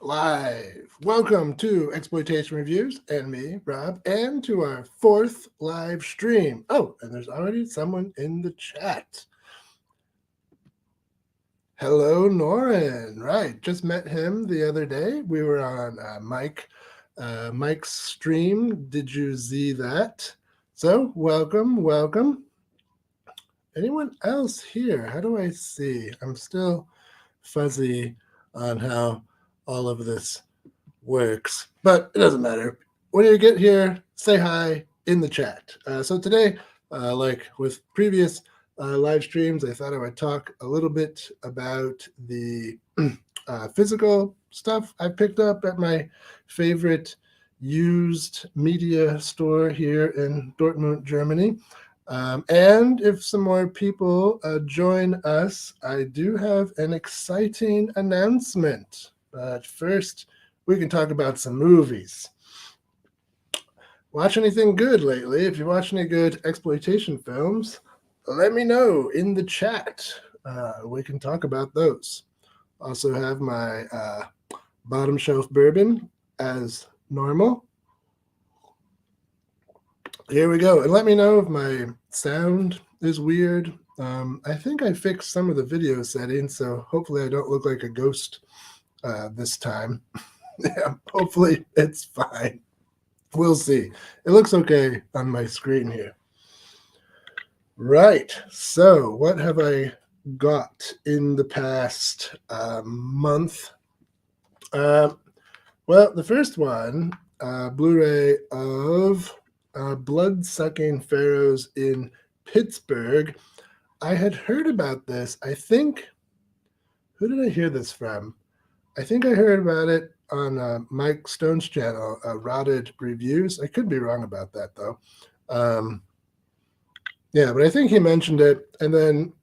Live. Welcome to Exploitation Reviews and me, Rob, and to our fourth live stream. Oh, and there's already someone in the chat. Hello, Norin. Right, just met him the other day. We were on Mike's stream. Did you see that? So, welcome. Anyone else here? How do I see? I'm still fuzzy on how all of this works, but it doesn't matter. When you get here, say hi in the chat. So today, like with previous live streams, I thought I would talk a little bit about the physical stuff I picked up at my favorite used media store here in Dortmund, Germany. And if some more people join us, I do have an exciting announcement. But first, we can talk about some movies. Watch anything good lately? If you watch any good exploitation films, let me know in the chat. We can talk about those. Also have my bottom shelf bourbon as normal. Here we go. And let me know if my sound is weird. I think I fixed some of the video settings, so hopefully I don't look like a ghost this time. Yeah, hopefully it's fine. We'll see. It looks okay on my screen here. Right. So, what have I got in the past month? Well, the first one, Blu-ray of Blood-Sucking Pharaohs in Pittsburgh. I had heard about this. I think, who did I hear this from? I think I heard about it on Mike Stone's channel, Rotted Reviews. I could be wrong about that, though. Yeah, but I think he mentioned it. And then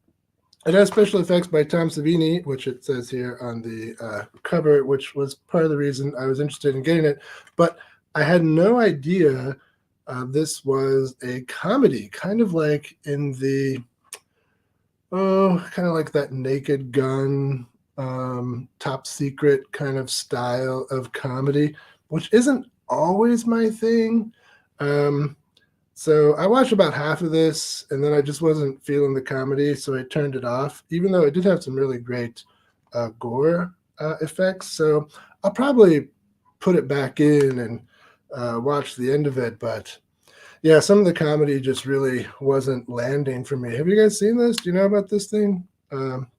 it has special effects by Tom Savini, which it says here on the cover, which was part of the reason I was interested in getting it. But I had no idea this was a comedy, kind of like in the, kind of like that Naked Gun, Top Secret kind of style of comedy, which isn't always my thing. So I watched about half of this, and then I just wasn't feeling the comedy, so I turned it off, even though it did have some really great gore effects. So I'll probably put it back in and watch the end of it. But yeah, some of the comedy just really wasn't landing for me. Have you guys seen this? Do you know about this thing?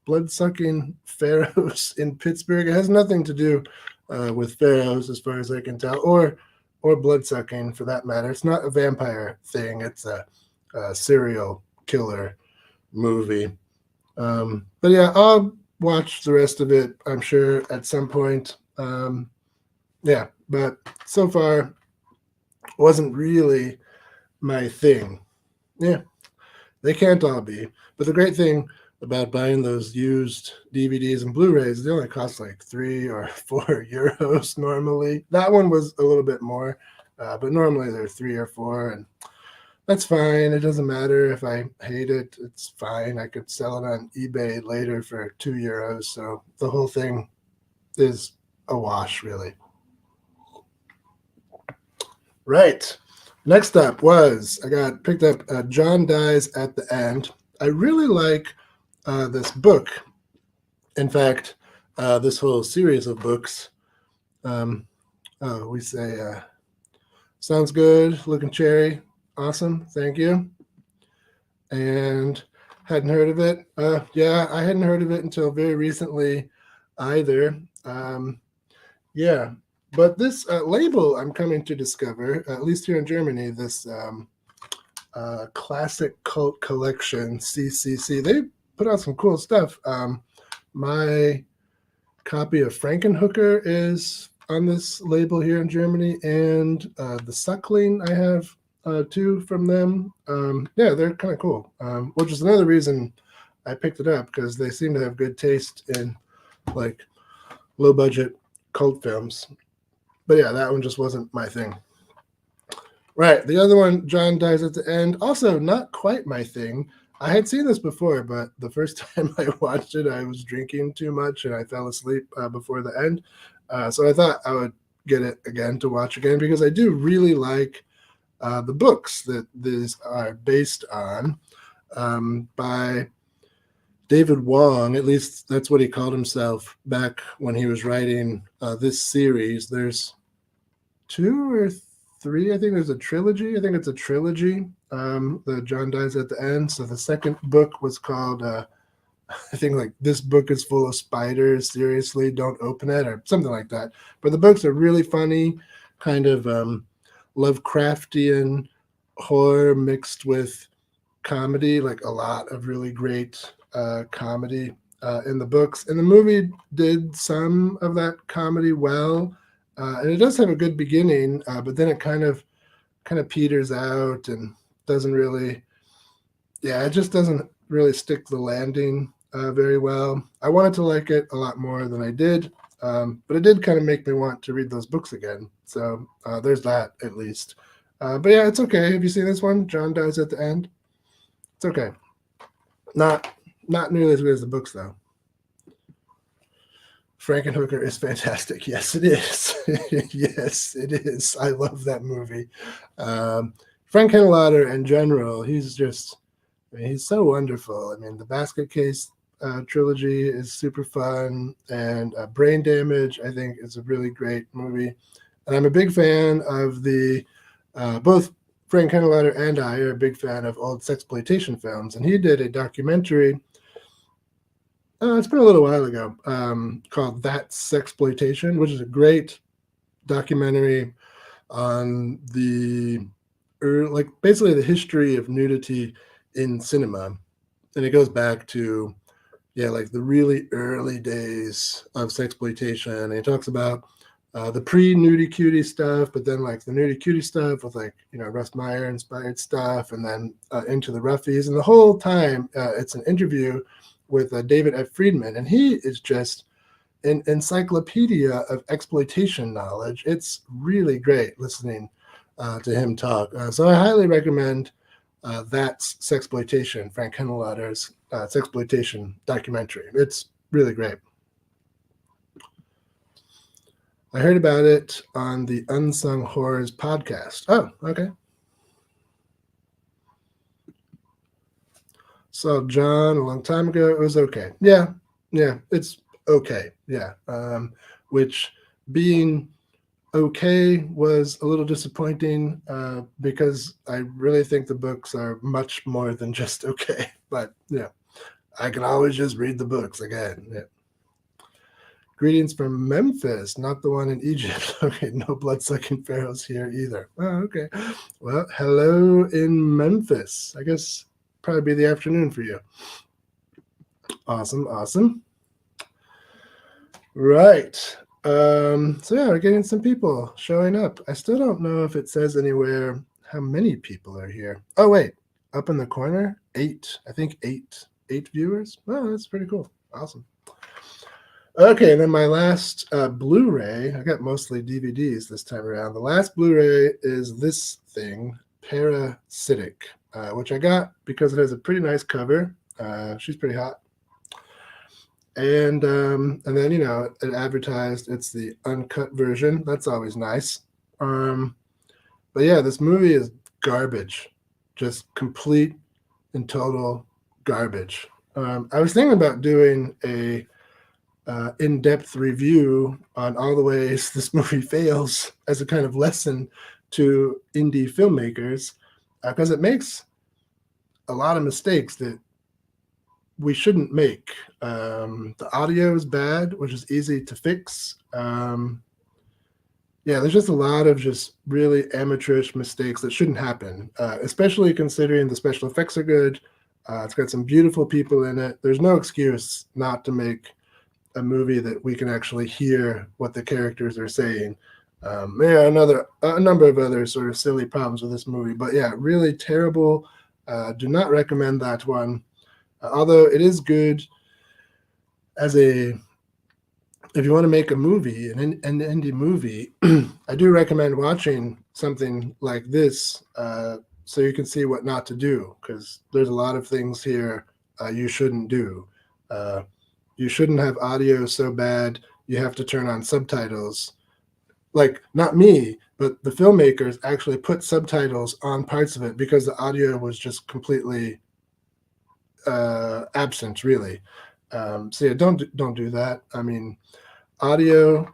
Blood-Sucking Pharaohs in Pittsburgh. It has nothing to do with pharaohs, as far as I can tell, or blood-sucking for that matter. It's not a vampire thing. It's a serial killer movie. But yeah, I'll watch the rest of it, I'm sure, at some point. Yeah, but so far, wasn't really my thing. Yeah, they can't all be. But the great thing about buying those used DVDs and Blu-rays, they only cost like 3 or 4 euros normally. That one was a little bit more, but normally they're 3 or 4, and that's fine. It doesn't matter if I hate it. It's fine. I could sell it on eBay later for 2 euros. So the whole thing is a wash, really. Right. Next up was I got picked up John Dies at the End. I really like this book. In fact, this whole series of books. We say, sounds good, looking cherry, awesome, thank you. And hadn't heard of it. Yeah, I hadn't heard of it until very recently either. Yeah, but this label I'm coming to discover, at least here in Germany, this Classic Cult Collection, CCC, they put out some cool stuff. My copy of Frankenhooker is on this label here in Germany, and the Suckling I have two from them. Yeah, they're kind of cool, which is another reason I picked it up, because they seem to have good taste in like low budget cult films. But yeah, that one just wasn't my thing. Right, the other one, John Dies at the End, also not quite my thing. I had seen this before, but the first time I watched it, I was drinking too much and I fell asleep before the end. So I thought I would get it again to watch again because I do really like the books that these are based on by David Wong. At least that's what he called himself back when he was writing this series. There's two or three. I think there's a trilogy. I think it's a trilogy. The John dies at the end. So the second book was called, I think, like "This Book is Full of Spiders. Seriously, don't open it," or something like that. But the books are really funny, kind of Lovecraftian horror mixed with comedy. Like a lot of really great comedy in the books, and the movie did some of that comedy well. And it does have a good beginning, but then it kind of peters out and doesn't really, yeah, it just doesn't really stick the landing very well. I wanted to like it a lot more than I did, but it did kind of make me want to read those books again. So there's that at least. But yeah, it's okay. Have you seen this one? John dies at the end. It's okay. Not not nearly as good as the books though. Frankenhooker is fantastic. Yes, it is. Yes, it is. I love that movie. Frank Henenlotter in general, he's just, I mean, he's so wonderful. I mean, the Basket Case trilogy is super fun, and Brain Damage, I think, is a really great movie. And I'm a big fan of the, both Frank Henenlotter and I are a big fan of old sexploitation films. And he did a documentary, it's been a little while ago, called That's Sexploitation, which is a great documentary on the, like basically the history of nudity in cinema. And it goes back to, yeah, like the really early days of sexploitation. And it talks about the pre-nudie cutie stuff, but then like the nudie cutie stuff with like, Russ Meyer inspired stuff, and then into the roughies. And the whole time it's an interview with David F. Friedman, and he is just an encyclopedia of exploitation knowledge. It's really great listening to him talk. So I highly recommend That's Sexploitation, Frank Henenlotter's Sexploitation documentary. It's really great. I heard about it on the Unsung Horrors podcast. Oh, okay. So John a long time ago. It was okay. Yeah, it's okay. Yeah, which being okay was a little disappointing because I really think the books are much more than just okay. But yeah, I can always just read the books again. Yeah. Greetings from Memphis, not the one in Egypt. Okay, no blood-sucking pharaohs here either. Oh, okay. Well, hello in Memphis. I guess probably be the afternoon for you. Awesome, awesome. Right. So yeah, we're getting some people showing up. I still don't know if it says anywhere how many people are here. Oh wait, up in the corner, 8. I think 8 viewers. Oh, that's pretty cool. Awesome. Okay, and then my last Blu-ray, I got mostly DVDs this time around. The last Blu-ray is this thing, Parasitic, which I got because it has a pretty nice cover. She's pretty hot. And then it advertised it's the uncut version. That's always nice. But yeah, this movie is garbage, just complete and total garbage. I was thinking about doing a in-depth review on all the ways this movie fails as a kind of lesson to indie filmmakers, because it makes a lot of mistakes that we shouldn't make. The audio is bad, which is easy to fix. Yeah, there's just a lot of just really amateurish mistakes that shouldn't happen, especially considering the special effects are good. It's got some beautiful people in it. There's no excuse not to make a movie that we can actually hear what the characters are saying. Yeah, a number of other sort of silly problems with this movie, but yeah, really terrible. Do not recommend that one. Although it is good as a, if you want to make a movie, an indie movie, I do recommend watching something like this so you can see what not to do, because there's a lot of things here you shouldn't do. You shouldn't have audio so bad you have to turn on subtitles. Like, not me, but the filmmakers actually put subtitles on parts of it because the audio was just completely absent, really. So yeah, don't do that. I mean, audio.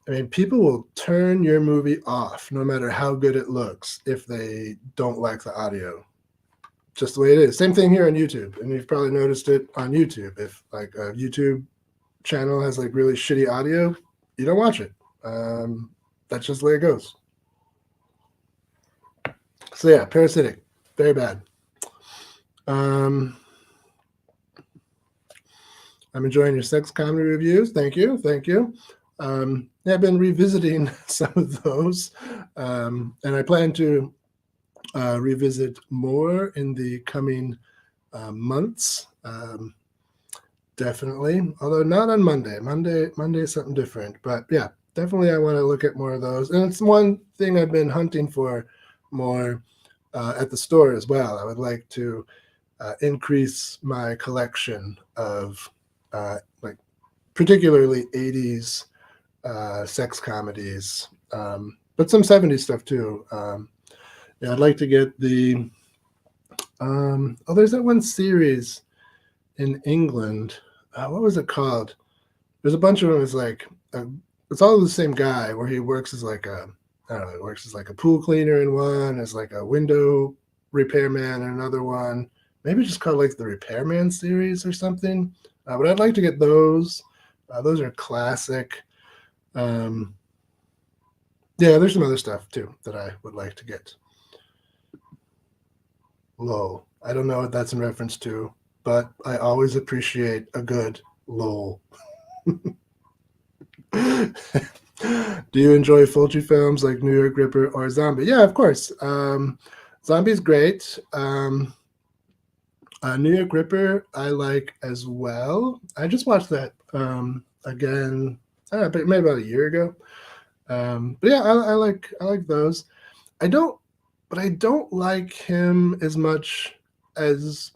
I mean, people will turn your movie off no matter how good it looks if they don't like the audio. Just the way it is. Same thing here on YouTube, and you've probably noticed it on YouTube. If like a YouTube channel has like really shitty audio, you don't watch it. That's just the way it goes. So yeah, Parasitic, very bad. I'm enjoying your sex comedy reviews. Thank you, thank you. Yeah, I've been revisiting some of those, and I plan to revisit more in the coming months. Definitely, although not on Monday. Monday is something different. But yeah, definitely, I want to look at more of those. And it's one thing I've been hunting for more at the store as well. I would like to increase my collection of like particularly 80s sex comedies, but some 70s stuff too. Yeah, I'd like to get the there's that one series in England. What was it called? There's a bunch of them. It's like it's all the same guy where he works as like a I don't know. He works as like a pool cleaner in one, as like a window repairman in another one. Maybe just called like the Repairman series or something. But I'd like to get those. Those are classic. Um, yeah, there's some other stuff too that I would like to get. Lol. I don't know what that's in reference to, but I always appreciate a good lol. Do you enjoy Fulci films like New York Ripper or Zombie? Yeah, of course. Zombie's great. New York Ripper, I like as well. I just watched that again, maybe about a year ago. But yeah, I like those. I don't, but I don't like him as much as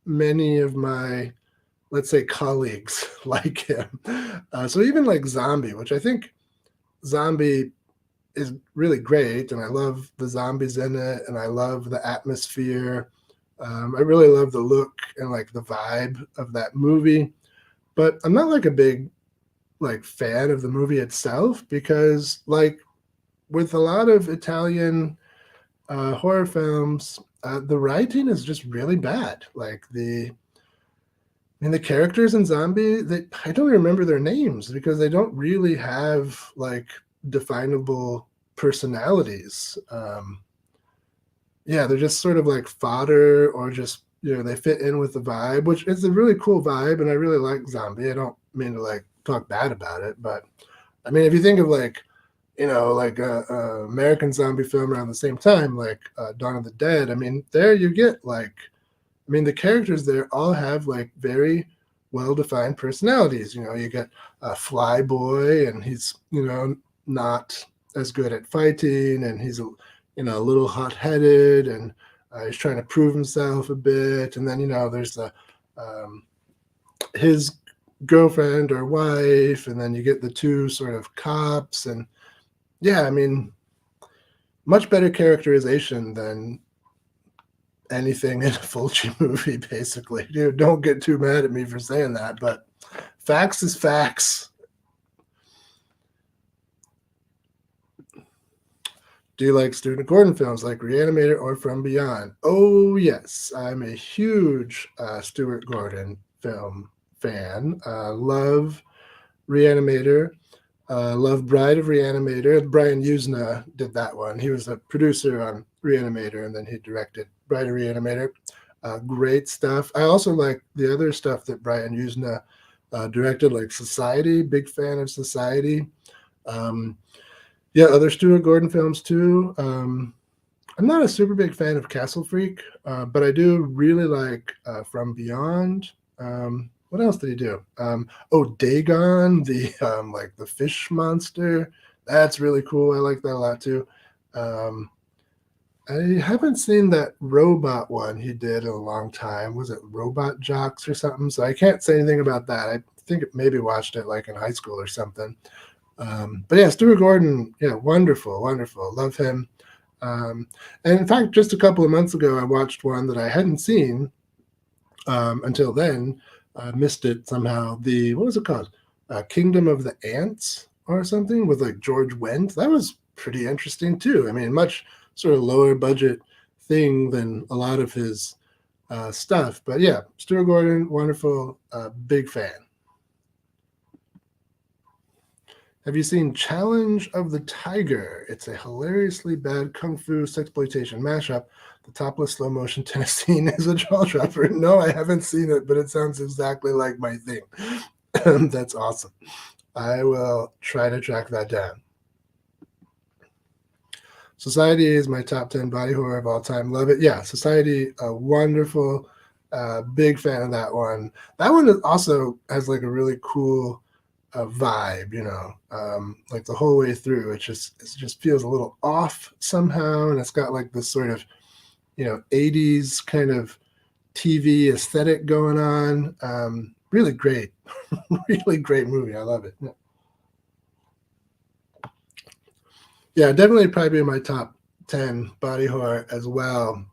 many of my, let's say, colleagues like him. So even like Zombie, which I think Zombie is really great, and I love the zombies in it, and I love the atmosphere. I really love the look and like the vibe of that movie, but I'm not like a big like fan of the movie itself because like with a lot of Italian horror films, the writing is just really bad. Like the characters in Zombie, I don't remember their names because they don't really have like definable personalities. Yeah, they're just sort of like fodder or just they fit in with the vibe, which is a really cool vibe, and I really like Zombie. I don't mean to like talk bad about it, but I mean if you think of like like a American zombie film around the same time, like Dawn of the Dead. I mean, there you get like, I mean, the characters there all have like very well-defined personalities. You get Flyboy, and he's not as good at fighting, and he's a little hot-headed, and he's trying to prove himself a bit. And then there's the his girlfriend or wife, and then you get the two sort of cops, and yeah, I mean, much better characterization than anything in a Fulci movie, basically. Dude, don't get too mad at me for saying that, but facts is facts. Do you like Stuart Gordon films like Reanimator or From Beyond? Oh, yes. I'm a huge Stuart Gordon film fan. Love Reanimator. Love Bride of Reanimator. Brian Usna did that one. He was a producer on Reanimator, and then he directed Bride of Reanimator. Great stuff. I also like the other stuff that Brian Usna directed, like Society. Big fan of Society. Yeah, other Stuart Gordon films too. I'm not a super big fan of Castle Freak, but I do really like From Beyond. What else did he do? Dagon, the like the fish monster. That's really cool. I like that a lot too. I haven't seen that robot one he did in a long time. Was it Robot Jocks or something? So I can't say anything about that. I think maybe watched it like in high school or something. But yeah, Stuart Gordon, yeah, wonderful, wonderful. Love him. Um, and in fact, just a couple of months ago, I watched one that I hadn't seen until then. Missed it somehow. What was it called? Kingdom of the Ants or something with like George Wendt. That was pretty interesting too. I mean, much sort of lower budget thing than a lot of his stuff. But yeah, Stuart Gordon, wonderful, big fan. Have you seen Challenge of the Tiger? It's a hilariously bad kung fu sexploitation mashup. The topless slow motion tennis scene is a jaw dropper. No, I haven't seen it, but it sounds exactly like my thing. That's awesome. I will try to track that down. Society is my top 10 body horror of all time. Love it. Yeah, Society, wonderful. Big fan of that one. That one also has like a really cool vibe, like the whole way through. It just feels a little off somehow, and it's got like this sort of 80s kind of TV aesthetic going on. Really great, really great movie. I love it. Yeah, definitely probably in my top 10 body horror as well.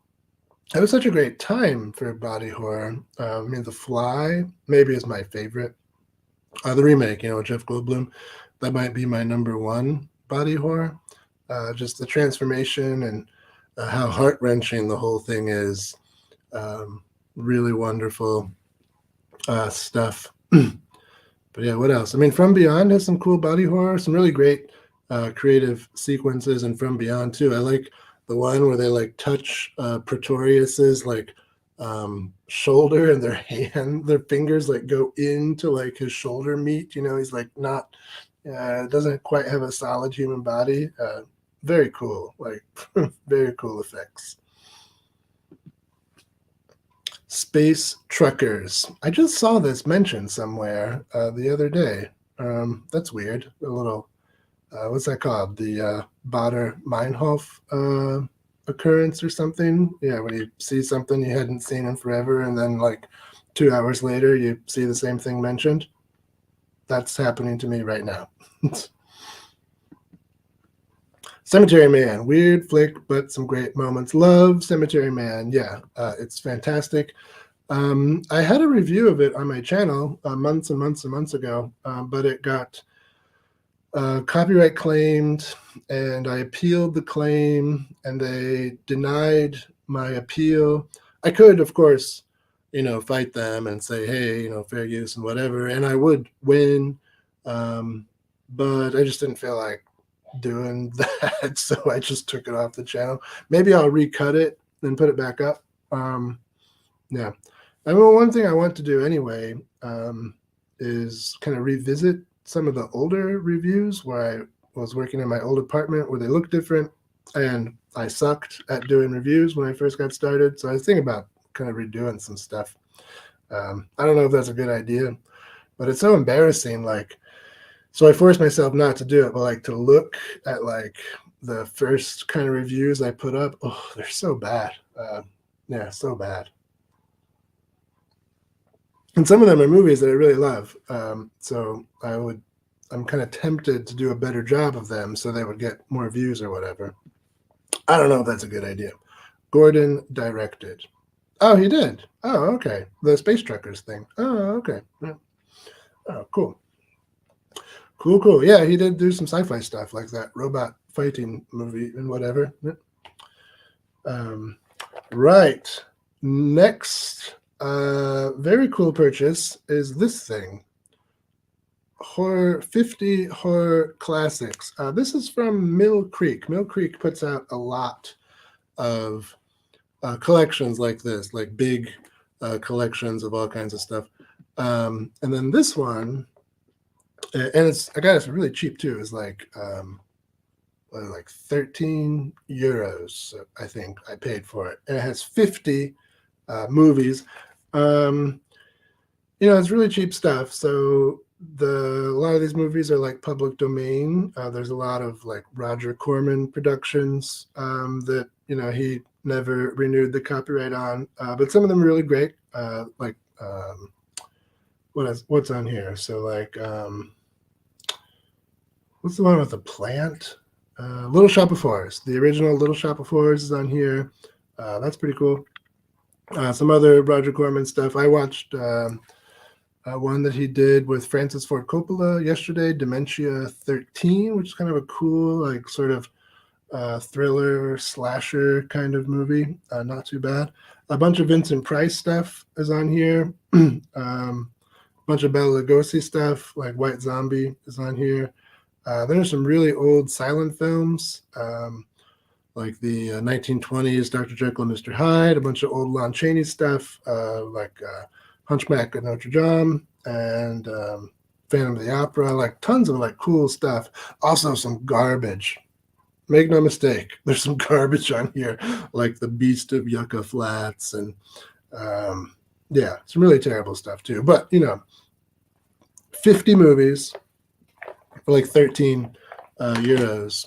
It was such a great time for body horror. I mean, The Fly maybe is my favorite. The remake, Jeff Goldblum, that might be my number one body horror. Just the transformation and how heart wrenching the whole thing is. Really wonderful stuff. But yeah, what else? I mean, From Beyond has some cool body horror, some really great creative sequences, and From Beyond too. I like the one where they like touch Pretorius's like shoulder, and their fingers like go into like his shoulder meat. He's like not doesn't quite have a solid human body. Very cool, like very cool effects. Space truckers. I just saw this mentioned somewhere the other day. That's weird. A little what's that called? The Bader Meinhof occurrence or something. Yeah, when you see something you hadn't seen in forever, and then like 2 hours later you see the same thing mentioned. That's happening to me right now. Cemetery Man, weird flick, but some great moments. Love Cemetery Man. Yeah, it's fantastic. I had a review of it on my channel months and months and months ago, but it got copyright claimed, and I appealed the claim, and they denied my appeal. I could, of course, fight them and say, hey, fair use and whatever, and I would win, but I just didn't feel like doing that, so I just took it off the channel. Maybe I'll recut it and put it back up. Yeah. I mean, one thing I want to do anyway is kind of revisit some of the older reviews where I was working in my old apartment where they look different, and I sucked at doing reviews when I first got started. So I was thinking about kind of redoing some stuff. I don't know if that's a good idea, but it's so embarrassing. So I forced myself not to do it, but like to look at like the first kind of reviews I put up. Oh, they're so bad. Yeah, so bad. And some of them are movies that I really love. So I'm kind of tempted to do a better job of them so they would get more views or whatever. I don't know if that's a good idea. Gordon directed. Oh, he did. Oh, okay. The Space Truckers thing. Oh, okay. Yeah. Oh, cool. Cool. Yeah, he did do some sci-fi stuff like that robot fighting movie and whatever. Right. Next, very cool purchase is this thing. 50 horror classics. This is from Mill Creek. Mill Creek puts out a lot of collections like this, like big collections of all kinds of stuff. And then this one, and it's really cheap too. It's like 13 euros, I think I paid for it. And it has 50 movies. It's really cheap stuff. So a lot of these movies are like public domain. There's a lot of like Roger Corman productions that he never renewed the copyright on, but some of them are really great. what's on here? So like, what's the one with the plant? Little Shop of Horrors. The original Little Shop of Horrors is on here. That's pretty cool. Some other Roger Corman stuff. I watched one that he did with Francis Ford Coppola yesterday, Dementia 13, which is kind of a cool, like sort of thriller slasher kind of movie. Not too bad. A bunch of Vincent Price stuff is on here. Bunch of Bela Lugosi stuff, like White Zombie is on here. There's some really old silent films, like the 1920s Dr. Jekyll and Mr. Hyde, a bunch of old Lon Chaney stuff, like Hunchback of Notre Dame and Phantom of the Opera, like tons of like cool stuff. Also some garbage. Make no mistake, there's some garbage on here, like The Beast of Yucca Flats and yeah, some really terrible stuff too. But 50 movies for like 13 euros.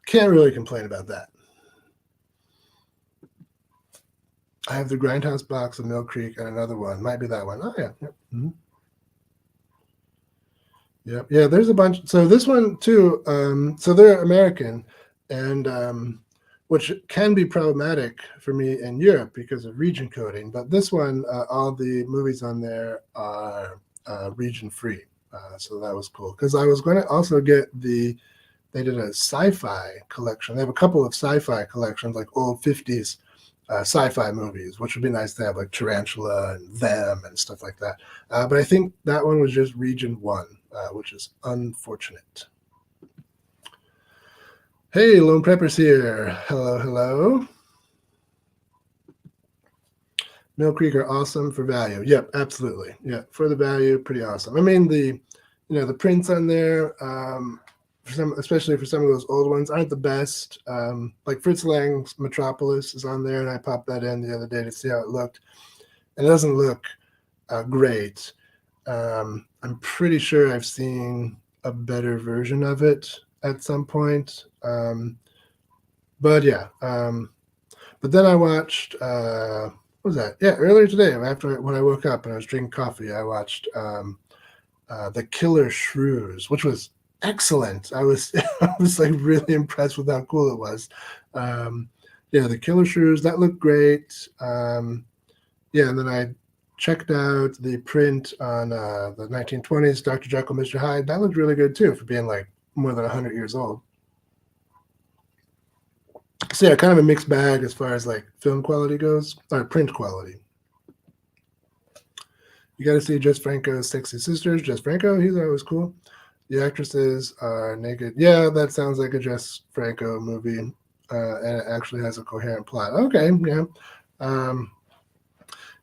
Can't really complain about that. I have the Grindhouse box of Mill Creek and another one. Might be that one. Oh, yeah. Yep. Mm-hmm. Yep. Yeah, there's a bunch. So this one, too, so they're American, and which can be problematic for me in Europe because of region coding. But this one, all the movies on there are region free. So that was cool. Because I was going to also get they did a sci-fi collection. They have a couple of sci-fi collections, like old 50s sci-fi movies, which would be nice to have, like Tarantula and Them and stuff like that. But I think that one was just region 1, which is unfortunate. Hey, Lone Prepper's here. Hello, hello. Mill Creek are awesome for value. Yep, absolutely. Yeah, for the value, pretty awesome. I mean, the prints on there, especially for some of those old ones, aren't the best. Like Fritz Lang's Metropolis is on there, and I popped that in the other day to see how it looked. And it doesn't look great. I'm pretty sure I've seen a better version of it at some point. But yeah. But then I watched, what was that? Yeah, earlier today, when I woke up and I was drinking coffee, I watched The Killer Shrews, which was excellent. I was like really impressed with how cool it was. Yeah, The Killer Shrews, that looked great. Yeah, and then I checked out the print on the 1920s Dr. Jekyll, Mr. Hyde. That looked really good too, for being like more than 100 years old. So yeah, kind of a mixed bag as far as like film quality goes, or print quality. You got to see Jess Franco's Sexy Sisters. Jess Franco, he's always cool. The actresses are naked. Yeah, that sounds like a Jess Franco movie, and it actually has a coherent plot. Okay, yeah.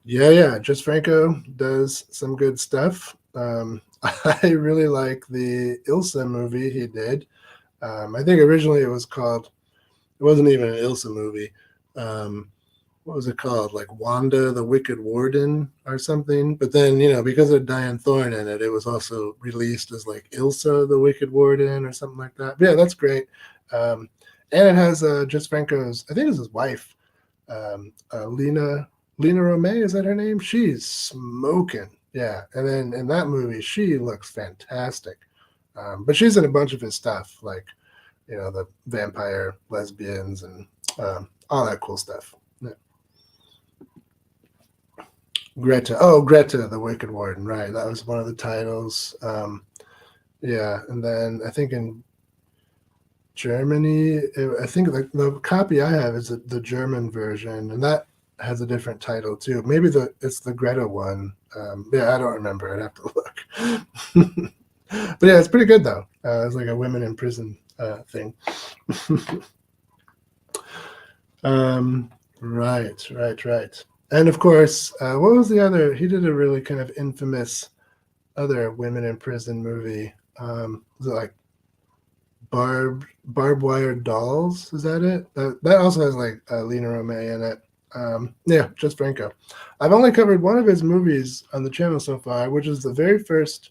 Yeah. Jess Franco does some good stuff. I really like the Ilsa movie he did. I think originally it wasn't even an Ilsa movie. What was it called? Like Wanda the Wicked Warden or something. But then, because of Diane Thorne in it, it was also released as like Ilsa the Wicked Warden or something like that. But yeah, that's great. And it has Jess Franco's, I think it's his wife, Lena Romay, is that her name? She's smoking. Yeah. And then in that movie, she looks fantastic. But she's in a bunch of his stuff, like, the vampire lesbians and all that cool stuff. Yeah. Greta, the Wicked Warden, right? That was one of the titles. Yeah, and then I think in Germany, I think the copy I have is the German version, and that has a different title too. Maybe it's the Greta one. Yeah, I don't remember. I'd have to look. But yeah, it's pretty good though. It's like a women in prison thing. Right. And of course, what was the other? He did a really kind of infamous other women in prison movie. Was it like barbed wire dolls? Is that it? That also has like Lena Romay in it. Yeah, Jess Franco. I've only covered one of his movies on the channel so far, which is the very first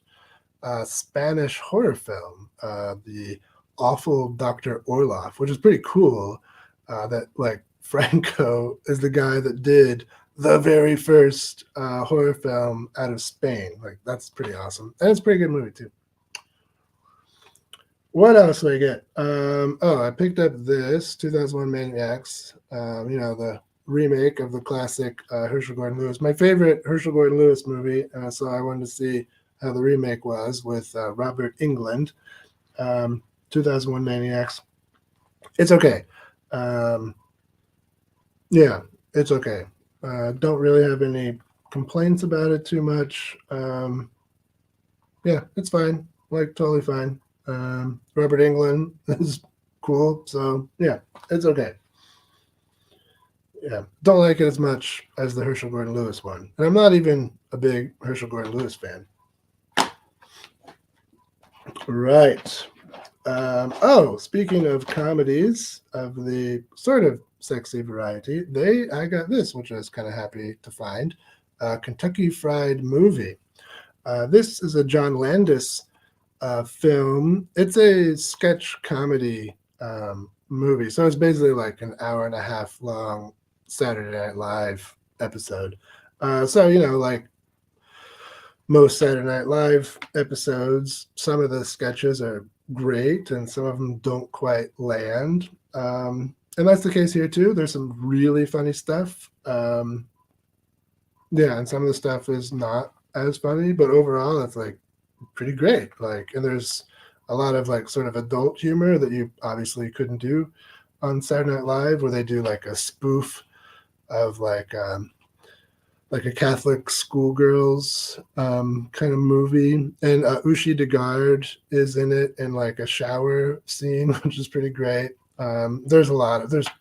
Spanish horror film, the Awful Dr. Orloff, which is pretty cool. That like Franco is the guy that did the very first horror film out of Spain. Like that's pretty awesome, and it's a pretty good movie too. What else did I get? Oh, I picked up this 2001 Maniacs. The remake of the classic Herschel Gordon Lewis. My favorite Herschel Gordon Lewis movie. So I wanted to see how the remake was with Robert England. 2001 Maniacs. It's okay. Um, yeah, it's okay. Don't really have any complaints about it too much. Yeah, it's fine. Like totally fine. Robert England is cool, so yeah, it's okay. Yeah, don't like it as much as the Herschel Gordon Lewis one, and I'm not even a big Herschel Gordon Lewis fan. Right. Oh, speaking of comedies of the sort of sexy variety, I got this, which I was kind of happy to find. Kentucky Fried Movie. This is a John Landis film. It's a sketch comedy movie, so it's basically like an hour and a half long Saturday Night Live episode. So like most Saturday Night Live episodes, some of the sketches are great and some of them don't quite land. And that's the case here too. There's some really funny stuff. Yeah, and some of the stuff is not as funny, but overall it's like pretty great. Like, and there's a lot of like sort of adult humor that you obviously couldn't do on Saturday Night Live, where they do like a spoof of like a Catholic schoolgirls kind of movie, and Ushi Degard is in it in like a shower scene, which is pretty great. There's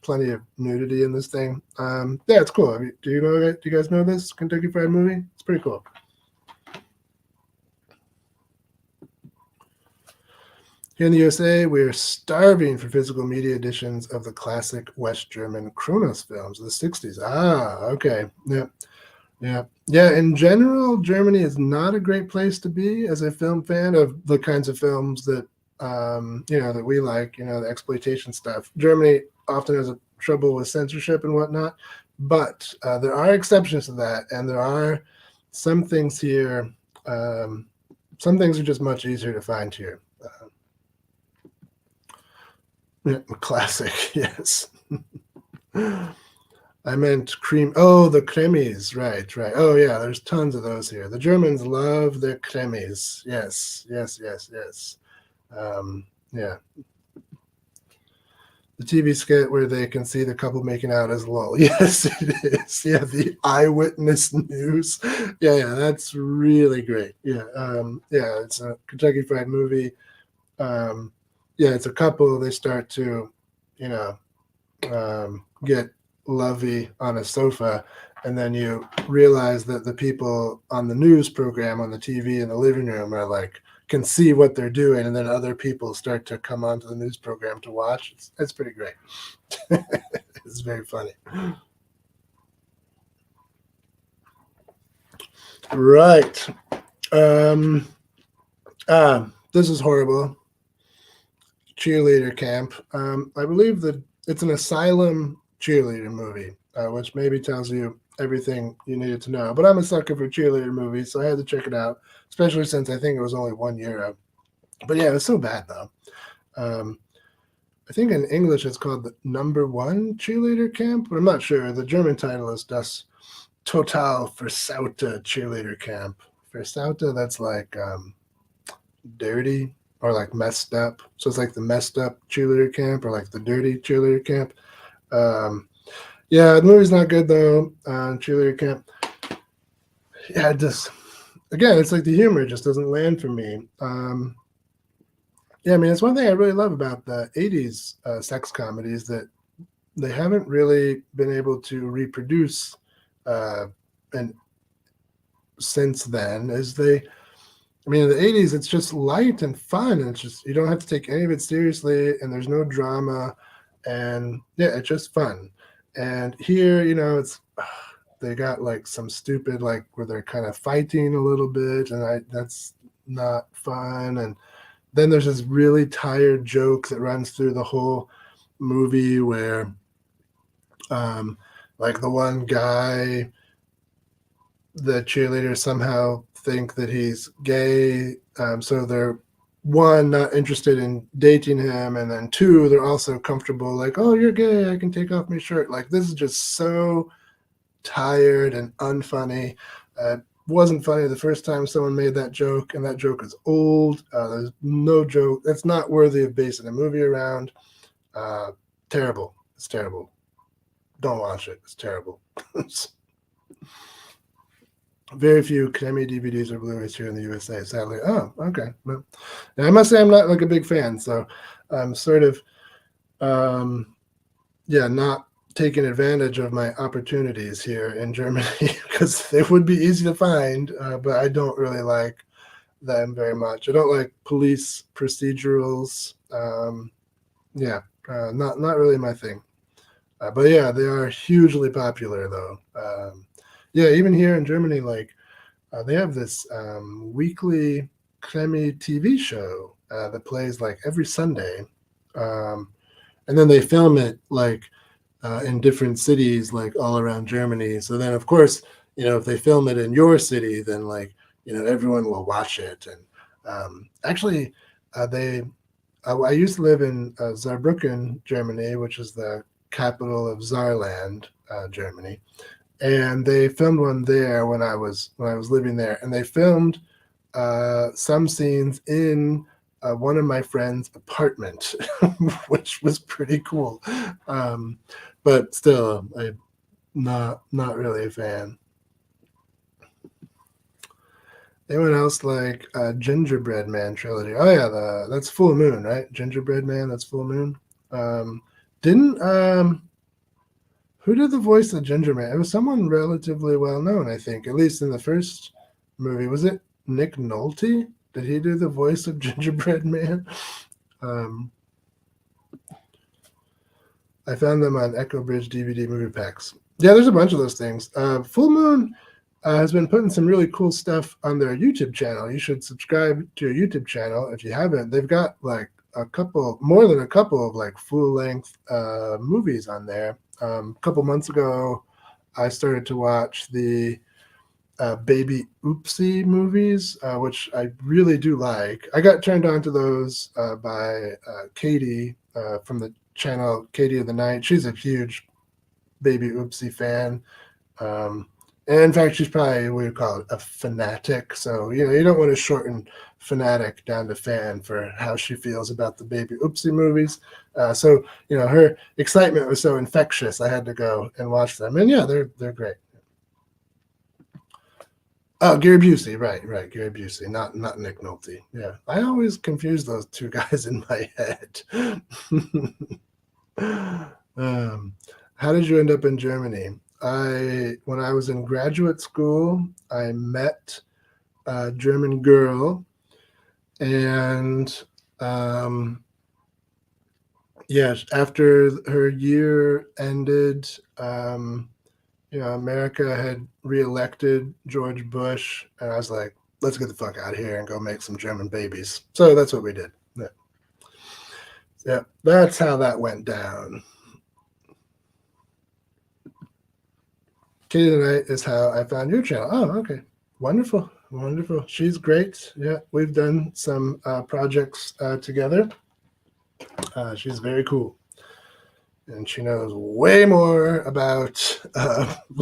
plenty of nudity in this thing. Yeah, it's cool. I mean, do you guys know this Kentucky Fried Movie? It's pretty cool. Here in the USA, we're starving for physical media editions of the classic West German Kronos films of the 60s. Ah, okay. Yeah. Yeah. Yeah. In general, Germany is not a great place to be as a film fan of the kinds of films that, that we like, the exploitation stuff. Germany often has a trouble with censorship and whatnot, but there are exceptions to that. And there are some things here, some things are just much easier to find here. Yeah, classic, yes. I meant cream. Oh, the cremies. Right, right. Oh, yeah, there's tons of those here. The Germans love their cremies. Yes, yes, yes, yes. Yeah. The TV skit where they can see the couple making out as lol. Yes, it is. Yeah, the eyewitness news. Yeah, yeah, that's really great. Yeah, yeah, it's a Kentucky Fried Movie. Um, yeah, it's a couple. They start to, you know, get lovey on a sofa, and then you realize that the people on the news program on the TV in the living room are like can see what they're doing, and then other people start to come onto the news program to watch. It's pretty great. It's very funny. Right. Um, this is horrible. Cheerleader camp. I believe that it's an asylum cheerleader movie, which maybe tells you everything you needed to know. But I'm a sucker for cheerleader movies, so I had to check it out, especially since I think it was only €1. But yeah, it was so bad though. Um, I think in English it's called the Number One Cheerleader Camp, but I'm not sure. The German title is Das Total Versauta Cheerleader Camp. Versauta, that's like dirty or like messed up. So it's like the messed up cheerleader camp or like the dirty cheerleader camp. Um, yeah, the movie's not good though. Cheerleader camp. Yeah, just again, it's like the humor just doesn't land for me. Yeah, I mean, it's one thing I really love about the '80s sex comedies that they haven't really been able to reproduce, and since then is they I mean, in the '80s, it's just light and fun, and it's just you don't have to take any of it seriously, and there's no drama, and yeah, it's just fun. And here, it's they got like some stupid like where they're kind of fighting a little bit, and that's not fun. And then there's this really tired joke that runs through the whole movie where, like the one guy the cheerleaders somehow think that he's gay, so they're one not interested in dating him, and then two they're also comfortable like, oh, you're gay, I can take off my shirt. Like, this is just so tired and unfunny. Wasn't funny the first time someone made that joke, and that joke is old. There's no joke that's not worthy of basing a movie around. uh, Terrible. It's terrible. Don't watch it. It's terrible. Very few Kremi DVDs or Blu-rays here in the USA, sadly. Oh, okay. Well, and I must say I'm not like a big fan, so I'm sort of, um, yeah, not taking advantage of my opportunities here in Germany because they would be easy to find, but I don't really like them very much. I don't like police procedurals. Yeah, not really my thing. But yeah, they are hugely popular though. Yeah, even here in Germany, like they have this weekly Kremi TV show that plays like every Sunday, um, and then they film it like in different cities, like all around Germany. So then, of course, if they film it in your city, then like everyone will watch it. And actually, they I used to live in Saarbrücken, Germany, which is the capital of Saarland, Germany, and they filmed one there when I was living there, and they filmed some scenes in one of my friend's apartment, which was pretty cool. Um, but still, I'm not really a fan. Anyone else like Gingerbread Man trilogy? Oh yeah, that's Full Moon, right? Gingerbread Man, that's Full Moon. Um, didn't Who did the voice of Ginger Man? It was someone relatively well known, I think, at least in the first movie. Was it Nick Nolte? Did he do the voice of Gingerbread Man? Um, I found them on Echo Bridge DVD movie packs. Yeah, there's a bunch of those things. Full Moon has been putting some really cool stuff on their YouTube channel. You should subscribe to your YouTube channel if you haven't. They've got like more than a couple of like full length movies on there. A couple months ago, I started to watch the Baby Oopsie movies, which I really do like. I got turned on to those by Katie from the channel Katie of the Night. She's a huge Baby Oopsie fan. Um, and in fact, she's probably, we would call it a fanatic. So, you don't want to shorten fanatic down to fan for how she feels about the Baby Oopsie movies. So, her excitement was so infectious. I had to go and watch them. And yeah, they're great. Oh, Gary Busey, right, Gary Busey, not Nick Nolte. Yeah, I always confuse those two guys in my head. um, how did you end up in Germany? When I was in graduate school, I met a German girl, and yes, after her year ended, America had reelected George Bush, and I was like, let's get the fuck out of here and go make some German babies. So that's what we did. Yeah, that's how that went down. Katie tonight is how I found your channel. Oh, okay. Wonderful. Wonderful. She's great. Yeah, we've done some projects together. She's very cool. And she knows way more about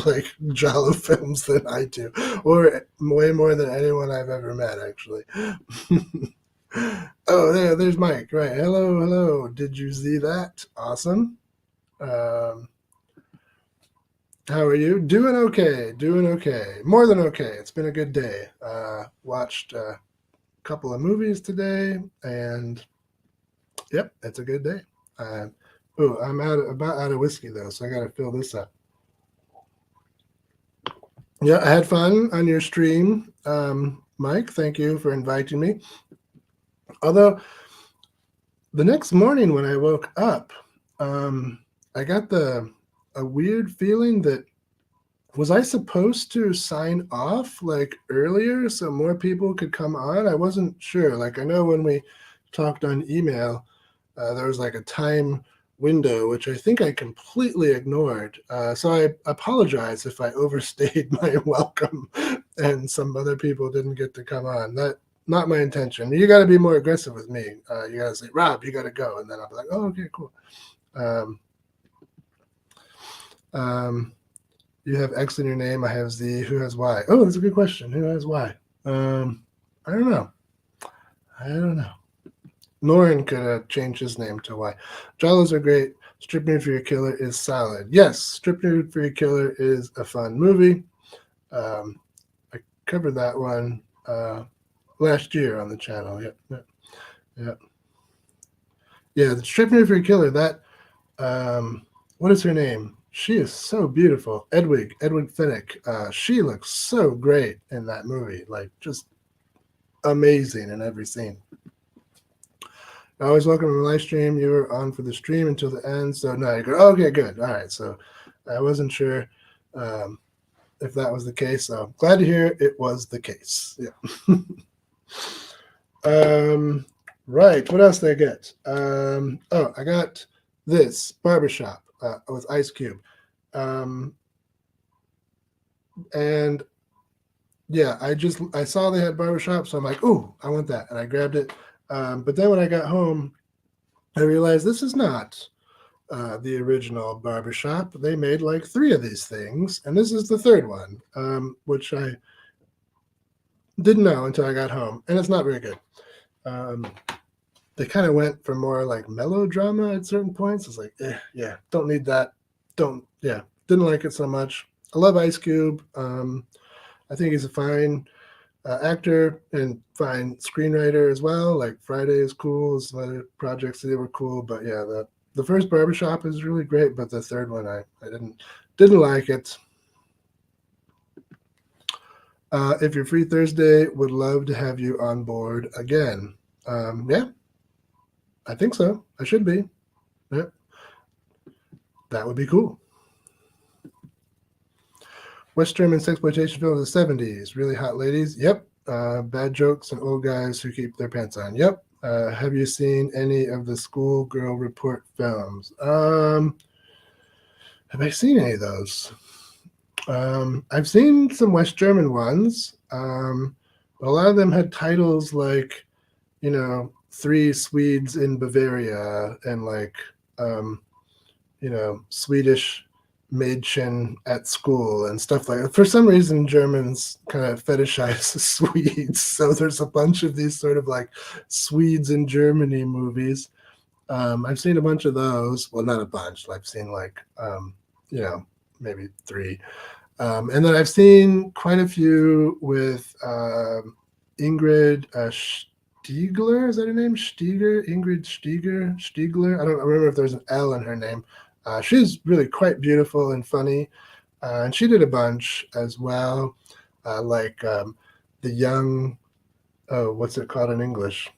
like Jalo films than I do, or way more than anyone I've ever met, actually. Oh, there's Mike. Right. Hello, hello. Did you see that? Awesome. Um, how are you? Doing okay. Doing okay. More than okay. It's been a good day. Watched a couple of movies today, and yep, it's a good day. I'm about out of whiskey though, so I got to fill this up. Yeah, I had fun on your stream, Mike. Thank you for inviting me. Although the next morning when I woke up, I got a weird feeling that, was I supposed to sign off like earlier so more people could come on? I wasn't sure. Like, I know when we talked on email, there was like a time window, which I think I completely ignored. So I apologize if I overstayed my welcome and some other people didn't get to come on. That not my intention. You got to be more aggressive with me. You got to say, Rob, you got to go, and then I'll be like, oh, okay, cool. You have X in your name. I have Z. Who has Y? Oh, that's a good question. Who has Y? I don't know. I don't know. Lauren could change his name to Y. Jollos are great. Strip Nude for Your Killer is solid. Yes, Strip Nude for Your Killer is a fun movie. I covered that one last year on the channel. Yep. Yeah, the Strip Nude for Your Killer, that, what is her name? She is so beautiful. Edwig Finnick. She looks so great in that movie. Like, just amazing in every scene. Always welcome to the live stream. You were on for the stream until the end. So no, you go, okay, good. All right. So I wasn't sure if that was the case. So glad to hear it was the case. Yeah. Right. What else did I get? Oh, I got this Barbershop with Ice Cube. And yeah, I saw they had Barbershop. So I'm like, ooh, I want that. And I grabbed it. But then when I got home, I realized this is not the original Barbershop. They made like 3 of these things, and this is the 3rd one, which I didn't know until I got home, and it's not very good. They kind of went for more like melodrama at certain points. It's like, yeah, don't need that. Didn't like it so much. I love Ice Cube. I think he's a fine actor and fine screenwriter as well. Like Friday is cool. Some other projects they were cool, but yeah, the first Barbershop is really great, but the 3rd one I didn't like it. If you're free Thursday, would love to have you on board again. Yeah, I think so. I should be. Yeah, that would be cool. West German sexploitation film of the 70s. Really hot ladies. Yep. Bad jokes and old guys who keep their pants on. Yep. Have you seen any of the Schoolgirl Report films? Have I seen any of those? I've seen some West German ones. But a lot of them had titles like, 3 Swedes in Bavaria and like, Swedish Mädchen at school and stuff like that. For some reason, Germans kind of fetishize Swedes. So there's a bunch of these sort of like Swedes in Germany movies. I've seen a bunch of those. Well, not a bunch. I've seen like, maybe 3. And then I've seen quite a few with Ingrid Stiegler. Is that her name? Ingrid Stiegler. I don't remember if there's an L in her name. She's really quite beautiful and funny. And she did a bunch as well, like the young, what's it called in English?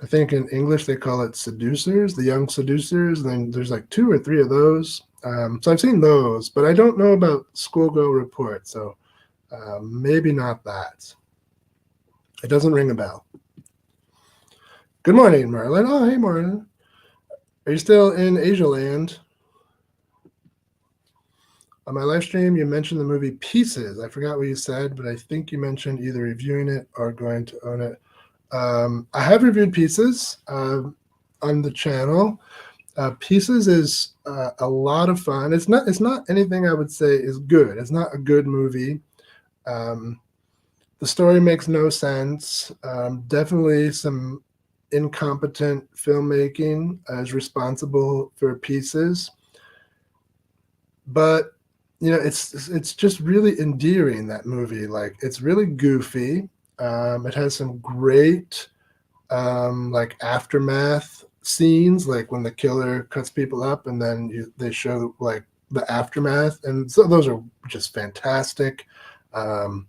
I think in English they call it Seducers, the Young Seducers. And then there's like 2 or 3 of those. So I've seen those, but I don't know about Schoolgirl Report. So maybe not that. It doesn't ring a bell. Good morning, Merlin. Oh, hey, Merlin. Are you still in Asia Land? On my live stream, you mentioned the movie Pieces. I forgot what you said, but I think you mentioned either reviewing it or going to own it. I have reviewed Pieces on the channel. Pieces is a lot of fun. It's not anything I would say is good. It's not a good movie. The story makes no sense. Definitely some incompetent filmmaking is responsible for Pieces. But it's just really endearing, that movie. Like, it's really goofy. It has some great like aftermath scenes, like when the killer cuts people up and then they show like the aftermath, and so those are just fantastic. So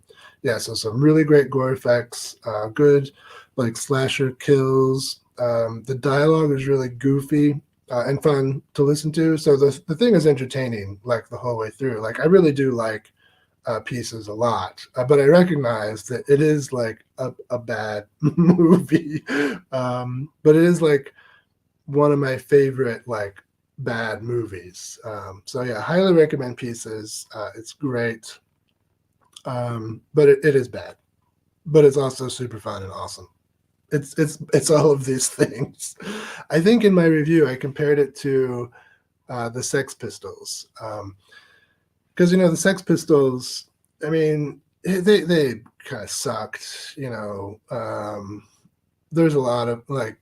some really great gore effects, good like slasher kills. The dialogue is really goofy and fun to listen to. So the thing is entertaining like the whole way through. Like, I really do like Pieces a lot, but I recognize that it is like a bad movie. But it is like one of my favorite like bad movies. So yeah, highly recommend Pieces. It's great, but it is bad, but it's also super fun and awesome. It's all of these things. I think in my review I compared it to the Sex Pistols, because the Sex Pistols. I mean, they kind of sucked. There's a lot of like,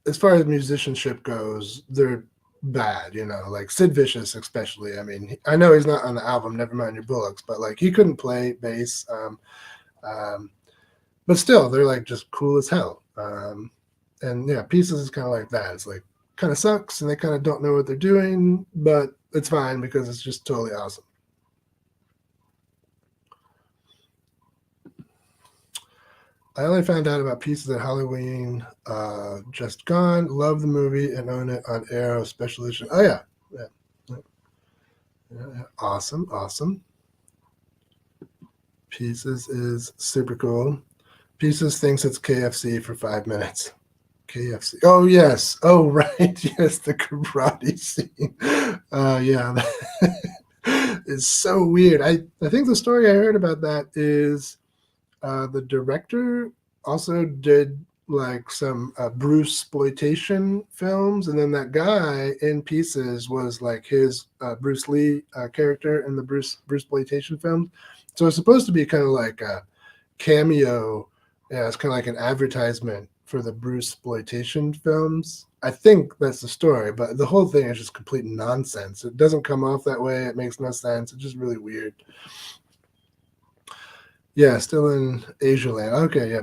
as far as musicianship goes, they're bad. Like Sid Vicious especially. I mean, I know he's not on the album Nevermind Your Bullocks, but like he couldn't play bass. Um, but still, they're like just cool as hell. And yeah, Pieces is kind of like that. It's like kind of sucks, and they kind of don't know what they're doing, but it's fine because it's just totally awesome. I only found out about Pieces at Halloween just gone. Love the movie and own it on Arrow Special Edition. Oh yeah, yeah, yeah. Awesome, awesome. Pieces is super cool. Pieces thinks it's KFC for 5 minutes. KFC. Oh yes. Oh right. Yes, the karate scene. Yeah, it's so weird. I think the story I heard about that is the director also did like some Bruce exploitation films, and then that guy in Pieces was like his Bruce Lee character in the Bruce exploitation films. So it's supposed to be kind of like a cameo. Yeah, it's kind of like an advertisement for the Bruce exploitation films. I think that's the story, but the whole thing is just complete nonsense. It doesn't come off that way. It makes no sense. It's just really weird. Yeah, still in Asia land. Okay, yeah.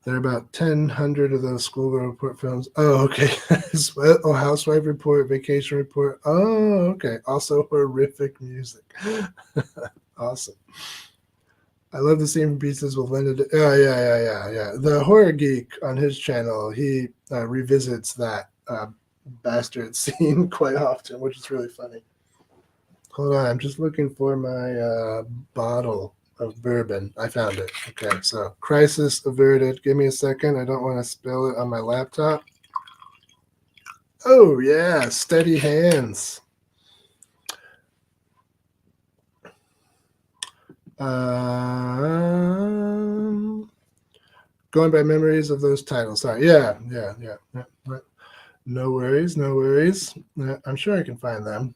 There are about 1,000 of those schoolgirl report films. Oh, okay. Oh, Housewife Report, Vacation Report. Oh, okay. Also horrific music. Awesome. I love the scene from Pieces with Linda. Oh, yeah. The Horror Geek on his channel, he revisits that bastard scene quite often, which is really funny. Hold on, I'm just looking for my bottle of bourbon. I found it. Okay, so crisis averted. Give me a second. I don't want to spill it on my laptop. Oh, yeah, steady hands. Going by memories of those titles. Sorry. Yeah. No worries, no worries. I'm sure I can find them.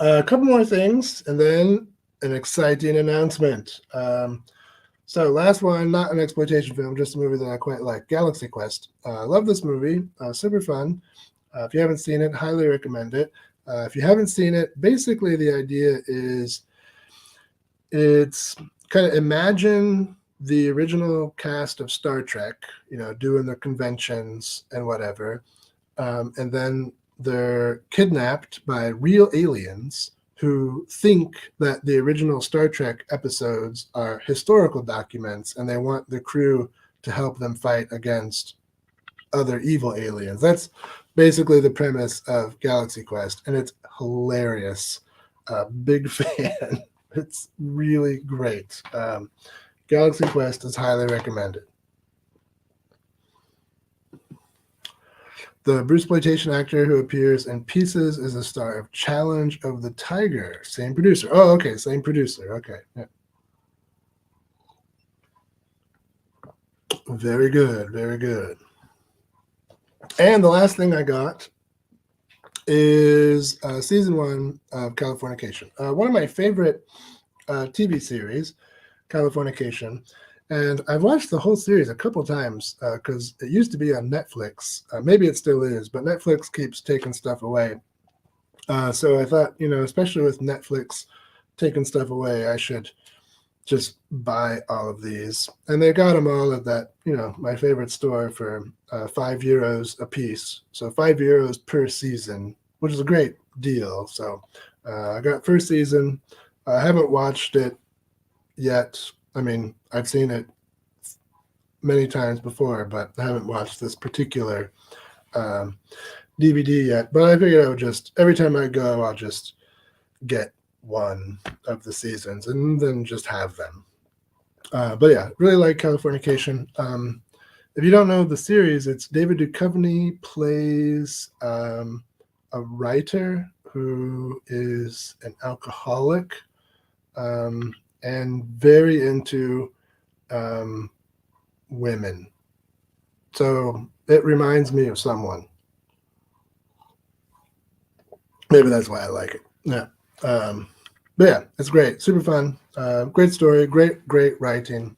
A couple more things, and then an exciting announcement. So last one, not an exploitation film, just a movie that I quite like, Galaxy Quest. Love this movie, super fun. If you haven't seen it, highly recommend it. If you haven't seen it, basically the idea is it's kind of imagine the original cast of Star Trek, doing their conventions and whatever, and then they're kidnapped by real aliens who think that the original Star Trek episodes are historical documents, and they want the crew to help them fight against other evil aliens. That's basically the premise of Galaxy Quest, and it's hilarious. Big fan. It's really great. Galaxy Quest is highly recommended. The Bruce exploitation actor who appears in Pieces is a star of Challenge of the Tiger. Same producer. Oh, okay. Same producer. Okay. Yeah. Very good. Very good. And the last thing I got is season 1 of Californication. One of my favorite TV series, Californication. And I've watched the whole series a couple times because it used to be on Netflix. Maybe it still is, but Netflix keeps taking stuff away. So I thought, especially with Netflix taking stuff away, I should just buy all of these. And they got them all at that, my favorite store for €5 a piece. So €5 per season, which is a great deal. So I got first season. I haven't watched it yet. I mean, I've seen it many times before, but I haven't watched this particular DVD yet. But I figured I would just, every time I go, I'll just get one of the seasons and then just have them. But yeah, really like Californication. If you don't know the series, it's David Duchovny plays a writer who is an alcoholic, and very into um, women. So it reminds me of someone. Maybe that's why I like it. Yeah. Um, but yeah, it's great. Super fun. Great story. Great writing.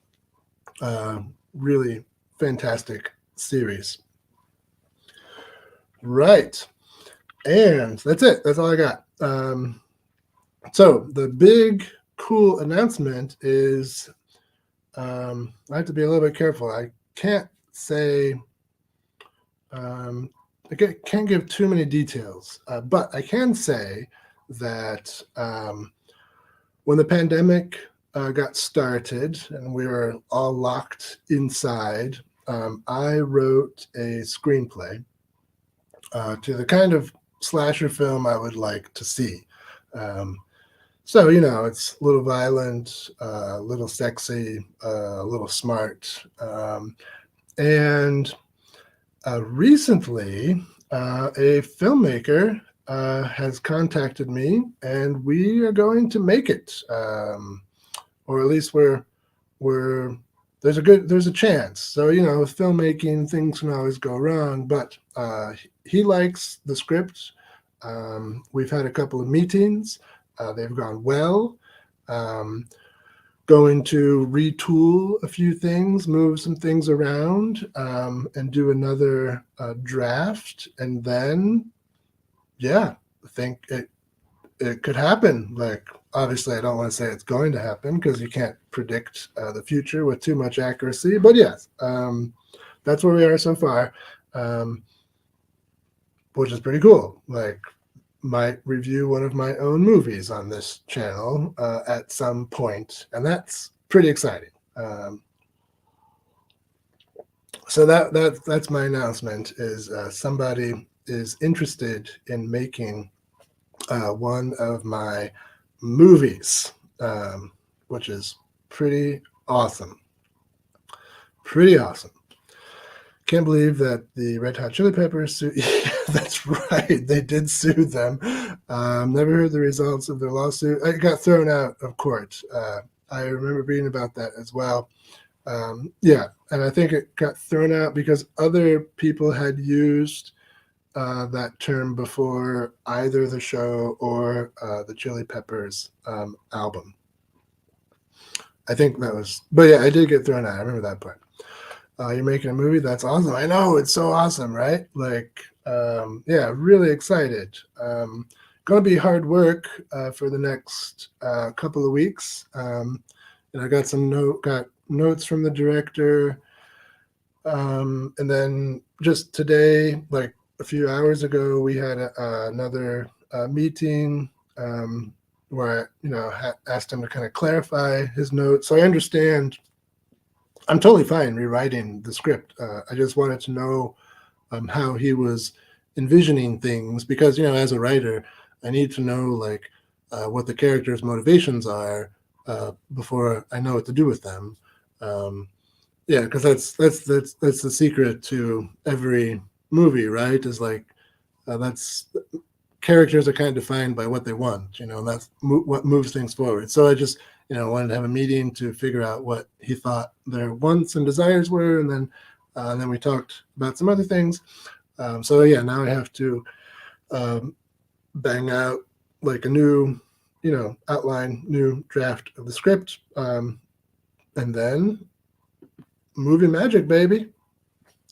Uh, really fantastic series. Right. And that's it. That's all I got. So the big cool announcement is I have to be a little bit careful. I can't say, um, can't give too many details, but I can say that when the pandemic got started and we were all locked inside, I wrote a screenplay to the kind of slasher film I would like to see. Um, so, it's a little violent, a little sexy, a little smart. And recently, a filmmaker has contacted me, and we are going to make it, or at least we're there's a chance. So with filmmaking, things can always go wrong, but he likes the script. We've had a couple of meetings. They've gone well. Um, Going to retool a few things, move some things around, and do another draft. And then, yeah, I think it could happen. Like, obviously, I don't want to say it's going to happen because you can't predict the future with too much accuracy. But yes, that's where we are so far, um, which is pretty cool. Like, might review one of my own movies on this channel at some point, and that's pretty exciting. Um, so that's my announcement. Is somebody is interested in making one of my movies, which is pretty awesome. Pretty awesome. Can't believe that the Red Hot Chili Peppers sued. Yeah, that's right. They did sue them. Never heard the results of their lawsuit. It got thrown out of court. I remember reading about that as well. Yeah, and I think it got thrown out because other people had used that term before either the show or the Chili Peppers album. I think that was, but yeah, I did get thrown out. I remember that part. You're making a movie? That's awesome. I know, it's so awesome, right? Like, yeah, really excited. Going to be hard work for the next couple of weeks. And I got got notes from the director. And then just today, like a few hours ago, we had another meeting where I asked him to kind of clarify his notes. So I understand. I'm totally fine rewriting the script. I just wanted to know how he was envisioning things because, as a writer, I need to know like what the characters' motivations are before I know what to do with them. Yeah, because that's the secret to every movie, right? Is like that's characters are kind of defined by what they want, and that's what moves things forward. So I just, wanted to have a meeting to figure out what he thought their wants and desires were, and then we talked about some other things. So yeah, now I have to bang out like a new, outline, new draft of the script, and then movie magic, baby.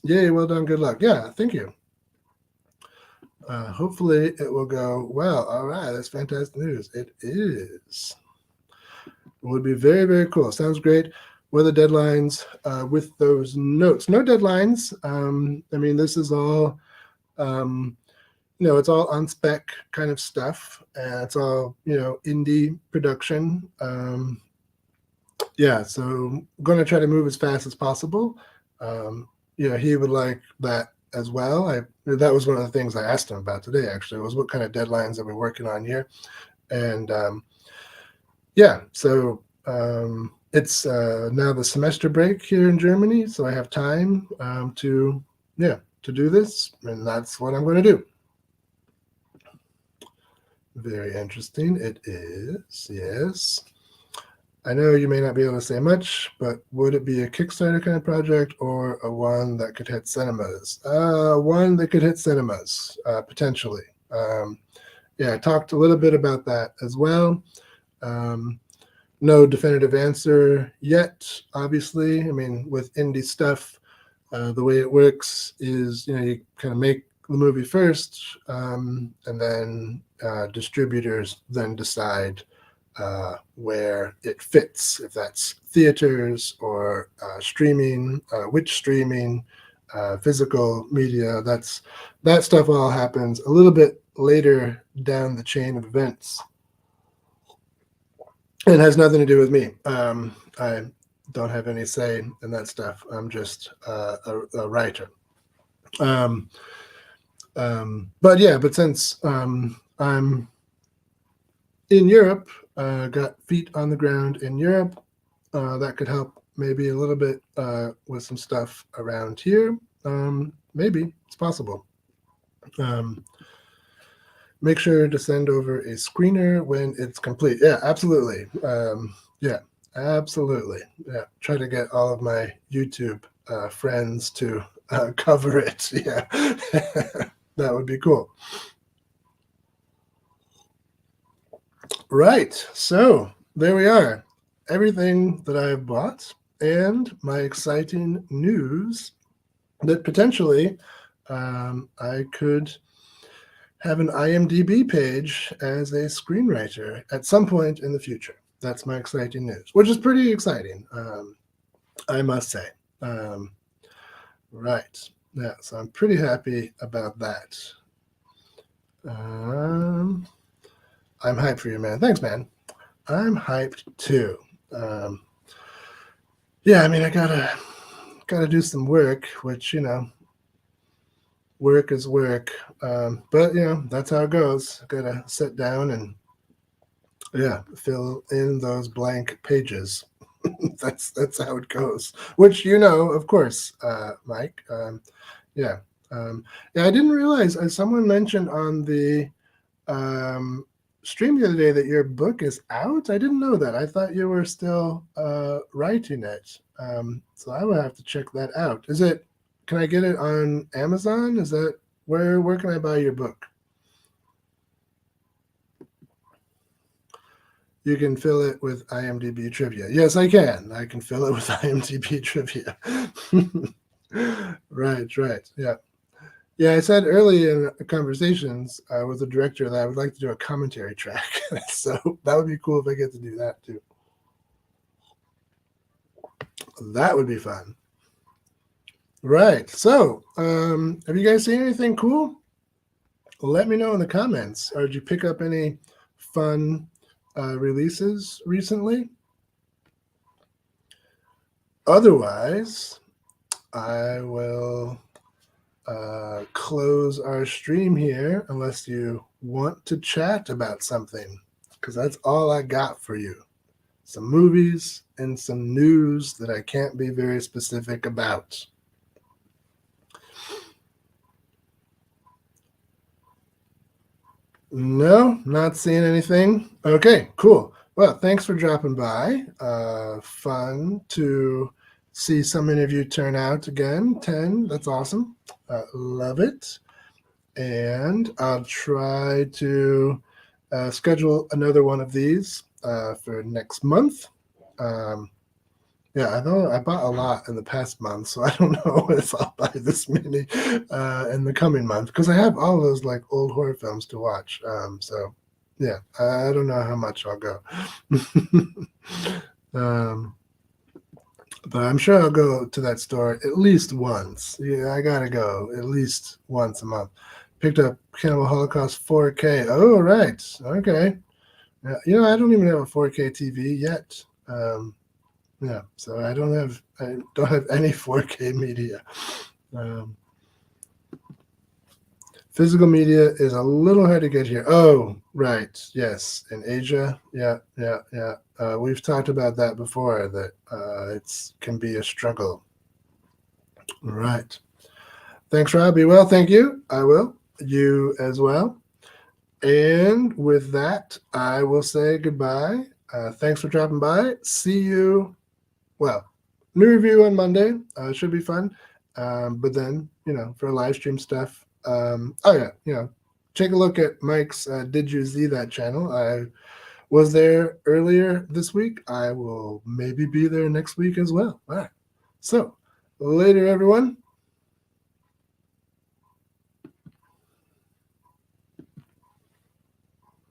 Yay, well done, good luck. Yeah, thank you. Hopefully it will go well. All right, that's fantastic news. It is. It would be very, very cool. Sounds great. What are the deadlines with those notes? No deadlines. I mean, this is all, it's all on spec kind of stuff. And it's all, indie production. Yeah, so I'm going to try to move as fast as possible. He would like that as well. That was one of the things I asked him about today, actually, was what kind of deadlines are we working on here? And yeah, so it's now the semester break here in Germany, so I have time to do this, and that's what I'm going to do. Very interesting. It is, yes. I know you may not be able to say much, but would it be a Kickstarter kind of project or a one that could hit cinemas? One that could hit cinemas, potentially. Yeah, I talked a little bit about that as well. Um, no definitive answer yet, obviously. I mean, with indie stuff, the way it works is, you kind of make the movie first, and then distributors then decide where it fits, if that's theaters or streaming, which streaming, physical media. That stuff all happens a little bit later down the chain of events. It has nothing to do with me. I don't have any say in that stuff. I'm just a writer. Um, but since I'm in Europe, got feet on the ground in Europe, that could help maybe a little bit with some stuff around here. Maybe it's possible. Um, Make sure to send over a screener when it's complete. Yeah, absolutely. Yeah, absolutely. Yeah, try to get all of my YouTube friends to cover it. Yeah, that would be cool. Right. So there we are. Everything that I've bought and my exciting news that potentially I could have an IMDb page as a screenwriter at some point in the future. That's my exciting news, which is pretty exciting, I must say. Um, right. Yeah, so I'm pretty happy about that. Um, I'm hyped for you, man. Thanks, man. I'm hyped too. Um, yeah, I mean, I gotta do some work, which work is work. But that's how it goes. Gotta sit down and fill in those blank pages. That's how it goes. Which of course, Mike. Yeah, yeah. I didn't realize. Someone mentioned on the stream the other day that your book is out. I didn't know that. I thought you were still writing it. So I will have to check that out. Is it? Can I get it on Amazon? Is that where can I buy your book? You can fill it with IMDb trivia. Yes, I can. I can fill it with IMDb trivia. Right. Yeah. Yeah, I said early in conversations with the director that I would like to do a commentary track. So that would be cool if I get to do that too. That would be fun. Right. So, have you guys seen anything cool? Let me know in the comments. Or did you pick up any fun releases recently? Otherwise, I will close our stream here unless you want to chat about something, because that's all I got for you. Some movies and some news that I can't be very specific about. No, not seeing anything. Okay, cool. Well, thanks for dropping by. Fun to see so many of you turn out again. 10, that's awesome. Love it. And I'll try to schedule another one of these for next month. Yeah, I know I bought a lot in the past month, so I don't know if I'll buy this many in the coming month, because I have all those like old horror films to watch. So yeah, I don't know how much I'll go. um, but I'm sure I'll go to that store at least once. Yeah, I gotta go at least once a month. Picked up Cannibal Holocaust 4K. Oh, right. Okay. Yeah, I don't even have a 4K TV yet. Yeah, so I don't have any 4K media. Physical media is a little hard to get here. Oh, right. Yes, in Asia. Yeah. We've talked about that before. That it can be a struggle. Right. Thanks, Rob. Be well. Thank you. I will. You as well. And with that, I will say goodbye. Thanks for dropping by. See you. Well, new review on Monday. Should be fun. But then, for live stream stuff, oh yeah, take a look at Mike's Did You See That channel. I was there earlier this week. I will maybe be there next week as well. All right. So later, everyone.